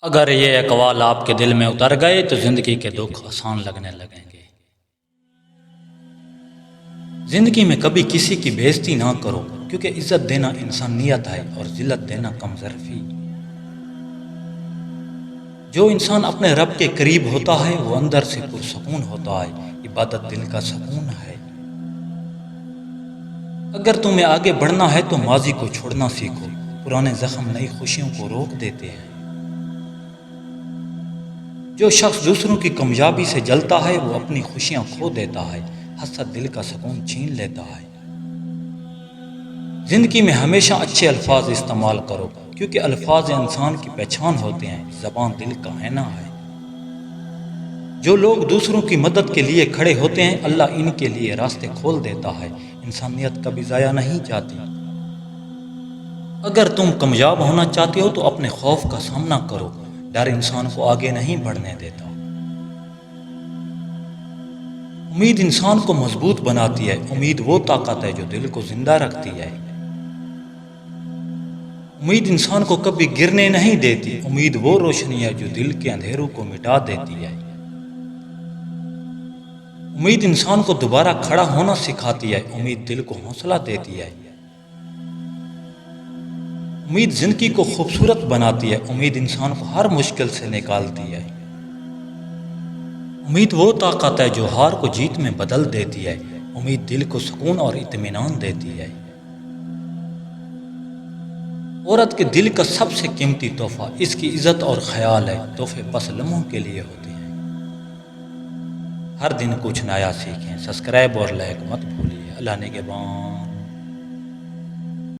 اگر یہ اقوال آپ کے دل میں اتر گئے تو زندگی کے دکھ آسان لگنے لگیں گے۔ زندگی میں کبھی کسی کی بے عزتی نہ کرو، کیونکہ عزت دینا انسانیت ہے اور ذلت دینا کمظرفی۔ جو انسان اپنے رب کے قریب ہوتا ہے وہ اندر سے پرسکون ہوتا ہے، عبادت دل کا سکون ہے۔ اگر تمہیں آگے بڑھنا ہے تو ماضی کو چھوڑنا سیکھو، پرانے زخم نئی خوشیوں کو روک دیتے ہیں۔ جو شخص دوسروں کی کامیابی سے جلتا ہے وہ اپنی خوشیاں کھو دیتا ہے، حسد دل کا سکون چھین لیتا ہے۔ زندگی میں ہمیشہ اچھے الفاظ استعمال کرو، کیونکہ الفاظ انسان کی پہچان ہوتے ہیں، زبان دل کا آئینہ ہے۔ جو لوگ دوسروں کی مدد کے لیے کھڑے ہوتے ہیں اللہ ان کے لیے راستے کھول دیتا ہے۔ انسانیت کبھی ضائع نہیں جاتی۔ اگر تم کامیاب ہونا چاہتے ہو تو اپنے خوف کا سامنا کرو، ڈر انسان کو آگے نہیں بڑھنے دیتا۔ امید انسان کو مضبوط بناتی ہے، امید وہ طاقت ہے جو دل کو زندہ رکھتی ہے۔ امید انسان کو کبھی گرنے نہیں دیتی، امید وہ روشنی ہے جو دل کے اندھیروں کو مٹا دیتی ہے۔ امید انسان کو دوبارہ کھڑا ہونا سکھاتی ہے، امید دل کو حوصلہ دیتی ہے۔ امید زندگی کو خوبصورت بناتی ہے، امید انسان کو ہر مشکل سے نکالتی ہے۔ امید وہ طاقت ہے جو ہار کو جیت میں بدل دیتی ہے، امید دل کو سکون اور اطمینان دیتی ہے۔ عورت کے دل کا سب سے قیمتی تحفہ اس کی عزت اور خیال ہے، تحفے بس لمحوں کے لیے ہوتے ہیں۔ ہر دن کچھ نیا سیکھیں، سبسکرائب اور لائک مت بھولیے۔ اللہ نگہبان۔